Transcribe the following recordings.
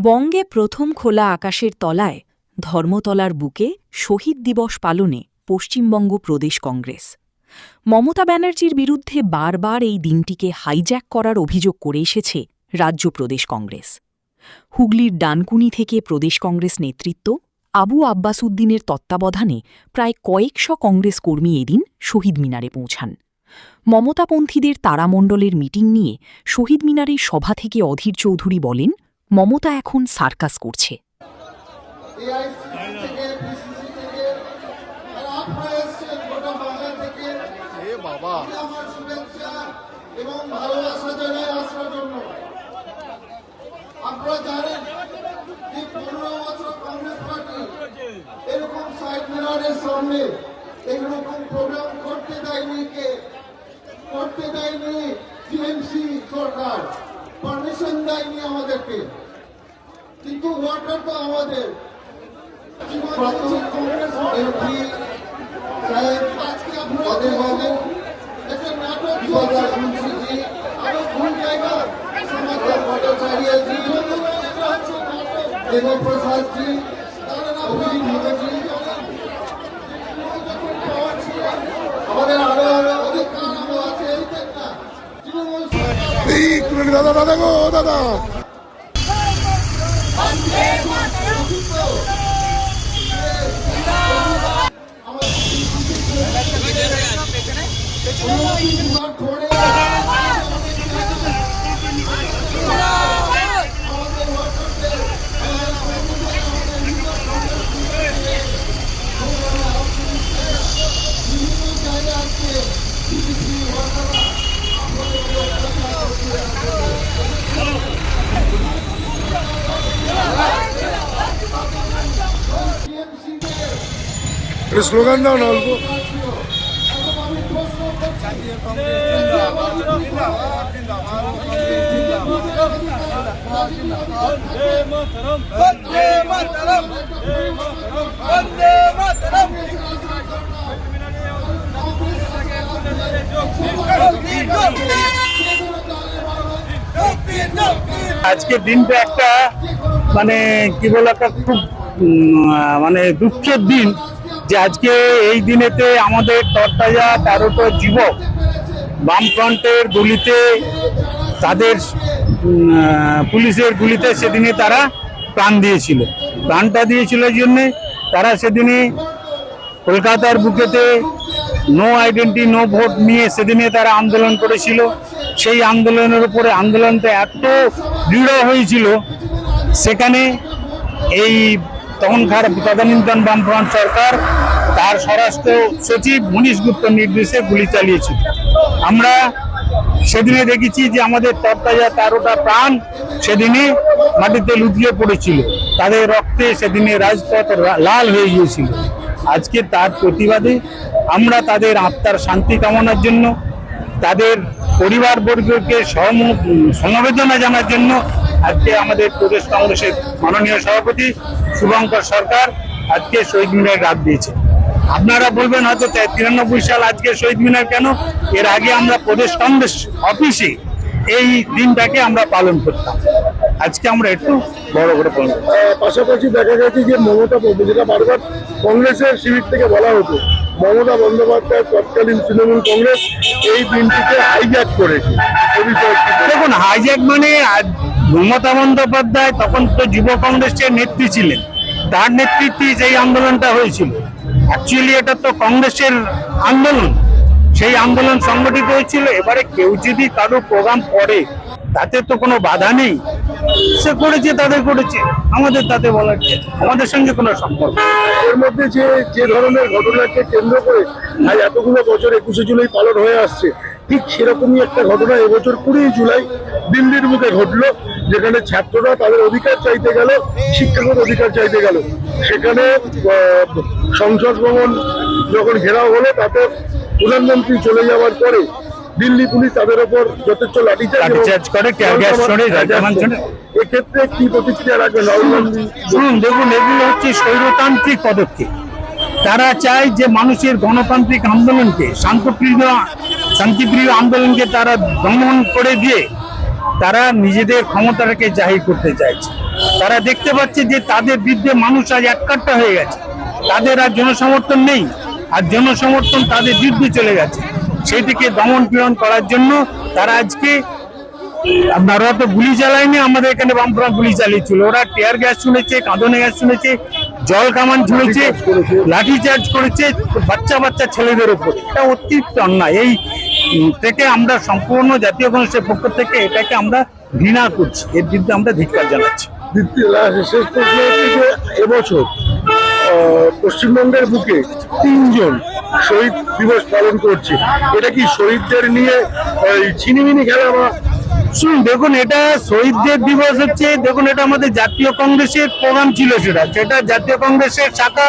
বঙ্গে প্রথম খোলা আকাশের তলায় ধর্মতলার বুকে শহীদ দিবস পালনে পশ্চিমবঙ্গ প্রদেশ কংগ্রেস। মমতা ব্যানার্জির বিরুদ্ধে বারবার এই দিনটিকে হাইজ্যাক করার অভিযোগ করে এসেছে রাজ্য প্রদেশ কংগ্রেস। হুগলির ডানকুনি থেকে প্রদেশ কংগ্রেস নেতৃত্ব আবু আব্বাস উদ্দিনের তত্ত্বাবধানে প্রায় কয়েকশো কংগ্রেস কর্মী এদিন শহীদ মিনারে পৌঁছান। মমতাপন্থীদের তারামণ্ডলের মিটিং নিয়ে শহীদ মিনারের সভা থেকে অধীর চৌধুরী বলেন, মমতা এখন সার্কাস করছে। করতে দেয়নি টিএমসি সরকার, পারমিশন দেয়নি আমাদেরকে, কিন্তু ওয়ার্কার তো আমাদের। কংগ্রেস এমপি সাহেব আজকে আপনাদের বলেন একটা নাটক চলছে, আরো ভুল জায়গা সমাজের ভট্টাচার্যজি, দেবপ্রসাদজি, অভিজিৎ মুখার্জি, আমাদের আরো আরো অনেক কারণ আছে। দাদা দাদা গো দাদা স্লোগান দাও না অল্প। আজকের দিনটা একটা কি বলে একটা খুব দুঃখের দিন, যে আজকে এই দিনেতে আমাদের তরতাজা 13টা যুবক বামফ্রন্টের গুলিতে, তাদের পুলিশের গুলিতে সেদিনে তারা প্রাণ দিয়েছিল। প্রাণটা দিয়েছিল জন্যে তারা সেদিনে কলকাতার বুকেতে নো আইডেন্টি নো ভোট নিয়ে সেদিনে তারা আন্দোলন করেছিল। সেই আন্দোলনের উপরে আন্দোলনটা এত দৃঢ় হয়েছিল, সেখানে এই তখনকার তদানীন্তন বামফ্রন্ট সরকার তার স্বরাষ্ট্র সচিব মনীশ গুপ্তর নির্দেশে গুলি চালিয়েছিল। আমরা সেদিনে দেখেছি যে আমাদের তরতাজা 13টা প্রাণ সেদিনে মাটিতে লুটিয়ে পড়েছিল, তাদের রক্তে সেদিনে রাজপথ লাল হয়ে গিয়েছিল। আজকে তার প্রতিবাদে আমরা তাদের আত্মার শান্তি কামনার জন্য, তাদের পরিবারবর্গকে সমবেদনা জানার জন্য আজকে আমাদের প্রদেশ কংগ্রেসের মাননীয় সভাপতি শুভঙ্কর সরকার আজকে শহীদ মিনার ডাক দিয়েছে। আপনারা বলবেন হয়তো 93 সাল আজকে শহীদ মিনার কেন? এর আগে আমরা প্রদেশ কংগ্রেস অফিসে এই দিনটাকে আমরা পালন করতাম, আজকে আমরা একটু বড় করে পালন করতাম। পাশাপাশি দেখা গেছে যে মমতা, যেটা বারবার কংগ্রেসের শিবির থেকে বলা হতো, মমতা বন্দ্যোপাধ্যায় তৎকালীন তৃণমূল কংগ্রেস এই দিনটিকে হাইজ্যাক করেছে। দেখুন, হাইজ্যাক মমতা বন্দ্যোপাধ্যায় তখন তো যুব কংগ্রেসের নেত্রী ছিলেন, তার নেতৃত্বে সেই আন্দোলনটা হয়েছিল। অ্যাকচুয়ালি এটা তো কংগ্রেসের আন্দোলন, সেই আন্দোলন সংগঠিত হয়েছিল। এবারে কেউ যদি কারো প্রোগ্রাম করে তাতে তো কোনো বাধা নেই, সে করেছে তাদের করেছে, আমাদের তাতে বলার আমাদের সঙ্গে কোনো সম্পর্ক। এর মধ্যে যে ধরনের ঘটনাকে কেন্দ্র করে আজ এতগুলো বছর 21শে জুলাই পালন হয়ে আসছে, ঠিক সেরকমই একটা ঘটনা এবছর 20 জুলাই দিল্লির বুকে ঘটলো, যেখানে ছাত্ররা তাদের অধিকার চাইতে গেল, শিক্ষকের অধিকার চাইতে গেল। সেখানে সংসদ ভবন যখন ঘেরাও হলো, তাতে প্রধানমন্ত্রী চলে যাওয়ার পরে দিল্লি পুলিশ তাদের উপর যথেষ্ট লাঠিচার্জ করে। এক্ষেত্রে কি প্রতিক্রিয়া রাখবেন রাহুল গান্ধী? শুনুন, দেখুন, এগুলো হচ্ছে স্বৈরতান্ত্রিক পদক্ষেপ। তারা চায় যে মানুষের গণতান্ত্রিক আন্দোলনকে, শান্তিপ্রিয় আন্দোলনকে তারা দমন করে দিয়ে তারা নিজেদের ক্ষমতাটাকে জাহির করতে চাইছে। তারা দেখতে পাচ্ছে যে তাদের বিরুদ্ধে মানুষ আজ এককাট্টা হয়ে গেছে, তাদের আর জনসমর্থন নেই, আর জনসমর্থন তাদের বিরুদ্ধে চলে গেছে। সেটিকে দমন পীড়ন করার জন্য তারা আজকে ওরা তো গুলি চালায়নি, আমাদের এখানে বামফ্রন্ট গুলি চালিয়েছিল। ওরা টিয়ার গ্যাস শুনেছে, কাঁদনে গ্যাস শুনেছে, জল কামান ছুঁড়েছে, লাঠিচার্জ করেছে বাচ্চা বাচ্চা ছেলেদের উপর। এটা অতিরিক্ত অন্যায়। এই থেকে আমরা সম্পূর্ণ জাতীয় কংগ্রেসের পক্ষ থেকে এটাকে আমরা ঘৃণা করছি, এর বিরুদ্ধে আমরা ধিক্কার জানাচ্ছি। শেষ প্রশ্ন হচ্ছে যে এবছর পশ্চিমবঙ্গের বুকে 3 জন শহীদ দিবস পালন করছে, এটা কি শহীদদের নিয়ে ছিনিমিনি খেলা বা? শুনুন, দেখুন, এটা শহীদদের দিবস হচ্ছে, দেখুন, এটা আমাদের জাতীয় কংগ্রেসের প্রোগ্রাম ছিল, সেটা জাতীয় কংগ্রেসের শাখা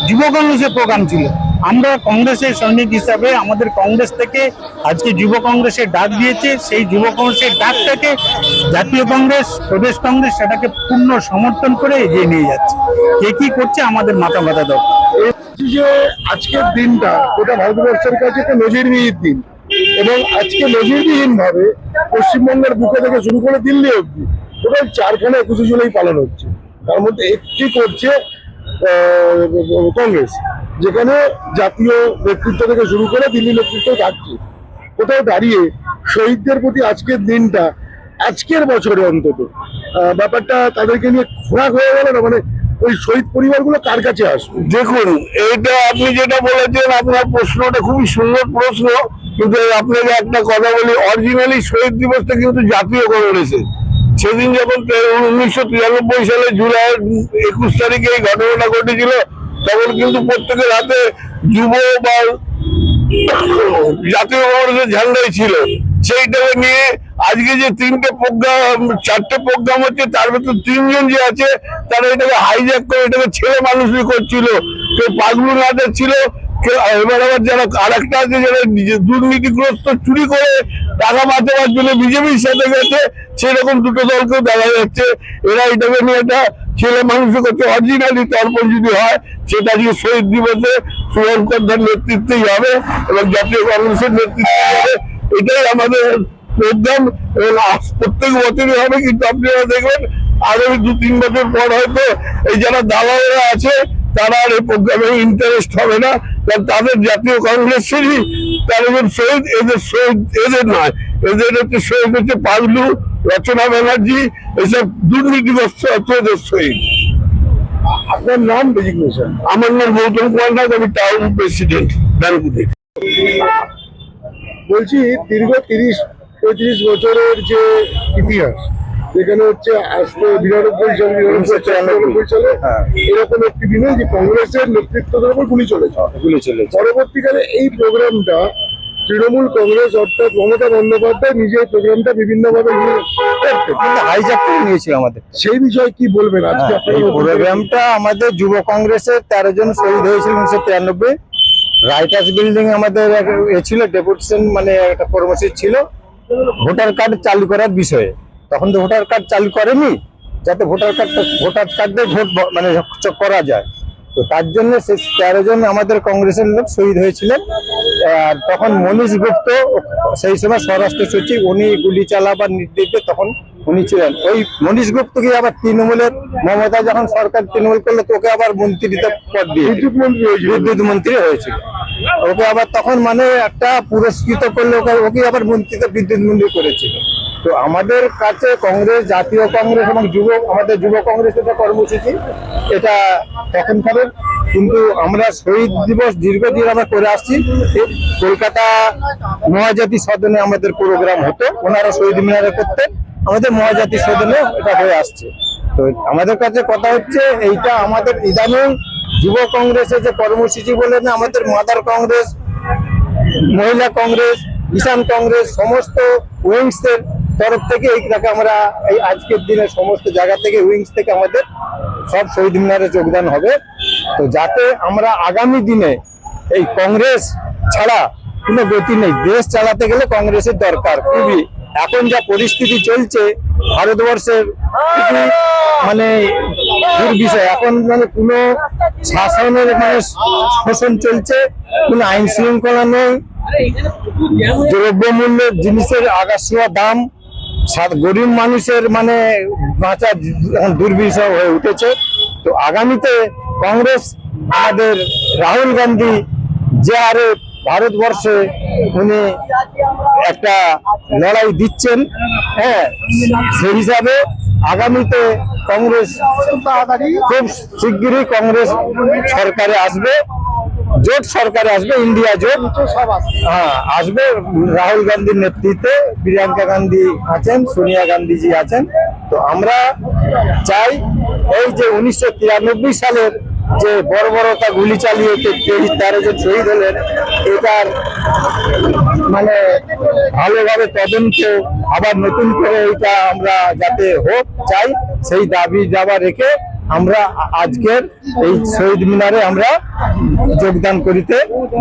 যুব কংগ্রেসের প্রোগ্রাম ছিল। আমরা কংগ্রেসের সৈনিক হিসাবে আমাদের কংগ্রেস থেকে আজকে যুব কংগ্রেসের ডাক দিয়েছে, সেই যুব কংগ্রেসের ডাকটাকে জাতীয় কংগ্রেস, প্রদেশ কংগ্রেস সেটাকে পূর্ণ সমর্থন করে এগিয়ে নিয়ে যাচ্ছে। কে কি করছে আমাদের মাথা ব্যথা দরকার। যে আজকের দিনটা গোটা ভারতবর্ষের কাছে একটা নজিরবিহীন দিন, এবং আজকে নজিরবিহীন ভাবে পশ্চিমবঙ্গের বুকে থেকে শুরু করে দিল্লি অব্দি টোটাল 4খানা 21শে জুলাই পালন হচ্ছে। তার মধ্যে একটি করছে কংগ্রেস, যেখানে জাতীয় নেতৃত্ব থেকে শুরু করে দিল্লি নেতৃত্ব থাকছে। কোথাও দাঁড়িয়ে শহীদদের প্রতি আজকের দিনটা, আজকের বছরে অন্তত ব্যাপারটা তাদেরকে নিয়ে খোরাক হয়ে গেল না? মানে ওই শহীদ পরিবারগুলো কার কাছে আসবে? দেখুন, এইটা আপনি যেটা বলেছেন, আপনার প্রশ্নটা খুবই সুন্দর প্রশ্ন, কিন্তু আপনাকে একটা কথা বলি, অরিজিনালি শহীদ দিবসটা কিন্তু জাতীয় কংগ্রেসের। সেদিন যখন 1993 সালে জুলাই 21 তারিখে এই ঘটনাটা ঘটেছিল, তখন কিন্তু প্রত্যেকের হাতে যুব বা জাতীয় কংগ্রেসের ঝান্ডাই ছিল। সেইটাকে নিয়ে আজকে যে 4টে প্রোগ্রাম হচ্ছে, তার ভেতর 3 জন যে আছে তারা এটাকে হাইজ্যাক করে এটাকে ছেলে মানুষই করছিল। কেউ পাগলু নাচের ছিল, কেউ এবার আবার যারা আরেকটা আছে যারা দুর্নীতিগ্রস্ত, চুরি করে টাকা বাঁচাবার জন্য বিজেপির সাথে গেছে, সেরকম দুটো দলকেও দেখা যাচ্ছে। এরা এটাকে নিয়ে একটা ছেলে মানুষই করছে। অরিজিনালি তর্পণ যদি হয়, সেটা আজকে শহীদ দিবসে শুভঙ্করদার নেতৃত্বেই হবে এবং জাতীয় কংগ্রেসের নেতৃত্বে হবে। এটাই আমাদের প্রোগ্রাম, এবং প্রত্যেক বছরই হবে। কিন্তু আপনারা দেখবেন আগামী 2-3 বছর পর হয়তো এই যারা দালালেরা আছে তারা আর এই প্রোগ্রামে ইন্টারেস্ট হবে না, কারণ তাদের জাতীয় কংগ্রেসেরই তারা শহীদ, এদের নয়, এদের হচ্ছে শহীদ হচ্ছে পাগলু, রচনা ব্যানার্জি, এসব দুর্নীতিগ্রস্ত এদের শহীদ। আপনার নাম ডেজিগনেশন? আমার নাম গৌতম কুমার নাথ, আমি টাউন প্রেসিডেন্ট ব্যাঙ্কুতে। বলছি, দীর্ঘ 30-35 বছরের যে ইতিহাস, যেখানে হচ্ছে আসতে 99 সালে এরকম একটি দিনে যে কংগ্রেসের নেতৃত্বের উপর গুলি চলেছে। পরবর্তীকালে এই প্রোগ্রামটা তৃণমূল কংগ্রেস অর্থাৎ মমতা বন্দ্যোপাধ্যায় নিজের প্রোগ্রামটা বিভিন্ন ভাবে হাইজ্যাক করে নিয়েছিল আমাদের। সেই বিষয়ে কি বলবেন আজকে? এই প্রোগ্রামটা আমাদের যুব কংগ্রেসের 13 জন শহীদ হয়েছিল 1993। রাইটার্স বিল্ডিং আমাদের ছিল ডেপুটেশন, মানে একটা কর্মসূচি ছিল ভোটার কার্ড চালু করার বিষয়ে। তখন তো ভোটার কার্ড চালু করেনি, যাতে ভোটার কার্ডে ভোট মানে করা যায়। তো তার জন্য 13 জন আমাদের কংগ্রেসের লোক শহীদ হয়েছিলেন। আর তখন মনীশ গুপ্ত সেই সময় স্বরাষ্ট্র সচিব, উনি গুলি চালাবার নির্দেশ দিয়ে তখন উনি ছিলেন। ওই মনীশ গুপ্তকে আবার তৃণমূলের মমতা যখন সরকার তৃণমূল করলো, তোকে আবার মন্ত্রিত্ব পদ দিয়ে বিদ্যুৎ মন্ত্রী হয়েছিল। ওকে আবার তখন মানে একটা পুরস্কৃত করলে, ওকে আবার মন্ত্রিত্ব বিদ্যুৎ মন্ত্রী করেছিল। তো আমাদের কাছে কংগ্রেস, জাতীয় কংগ্রেস এবং আমাদের যুব কংগ্রেস এটা কর্মসূচি, এটা তখনকারের। কিন্তু আমরা শহীদ দিবস দীর্ঘদিন আমরা করে আসছি। কলকাতা মহাজাতি সদনে আমাদের প্রোগ্রাম হতো, ওনারা শহীদ মিনারে করতেন, আমাদের মহাজাতি সদনে এটা হয়ে আসছে। তো আমাদের কাছে কথা হচ্ছে, এইটা আমাদের ইদানিং যুব কংগ্রেসের যে কর্মসূচি বলে না, আমাদের মাদার কংগ্রেস, মহিলা কংগ্রেস, কিষাণ কংগ্রেস, সমস্ত উইংসের তরফ থেকে এইটাকে আমরা এই আজকের দিনে সমস্ত জায়গা থেকে উইংস থেকে আমাদের সব শহীদ মিনারে যোগদান হবে। তো যাতে আমরা আগামী দিনে এই কংগ্রেস ছাড়া কোনো গতি নেই, দেশ চালাতে গেলে কংগ্রেসের দরকার খুবই। এখন যা পরিস্থিতি চলছে ভারতবর্ষের, মানে বিষয় এখন মানে কোনো শাসনের মানে শোষণ চলছে, কোনো আইন শৃঙ্খলা নেই, দ্রব্যমূল্যের জিনিসের আকাশছোঁয়া দাম, গরিব মানুষের মানে বাঁচা এখন দুর্বিষহ হয়ে উঠেছে। তো আগামীতে কংগ্রেস আমাদের রাহুল গান্ধী যে হারে ভারতবর্ষে উনি একটা লড়াই দিচ্ছেন, হ্যাঁ, সেই হিসাবে আগামীতে কংগ্রেস খুব শিগগিরই কংগ্রেস সরকারে আসবে, জোট সরকারে আসবে, ইন্ডিয়া জোট হ্যাঁ আসবে। রাহুল গান্ধীর নেতৃত্বে প্রিয়াঙ্কা গান্ধী আছেন, সোনিয়া গান্ধীজি আছেন। তো আমরা চাই এই যে 1993 সালের যে বর্বরতা গুলি চালিয়ে 13 জন শহীদ হলেন, এটার মানে ভালোভাবে তদন্ত আবার নতুন করে এটা আমরা যাতে হোক চাই, সেই দাবি দাবা রেখে আমরা আজকের এই শহীদ মিনারে আমরা যোগদান করিতে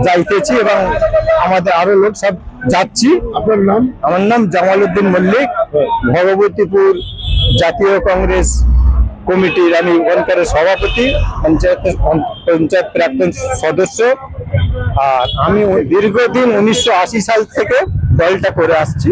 যাইতেছি এবং আমাদের আরো লোক সব যাচ্ছি। আপনার নাম? আমার নাম জামাল উদ্দিন মল্লিক, ভগবতীপুর জাতীয় কংগ্রেস কমিটির আমি ওখানকারের সভাপতি, পঞ্চায়েত প্রাক্তন সদস্য। আর আমি দীর্ঘদিন 1980 সাল থেকে দলটা করে আসছি।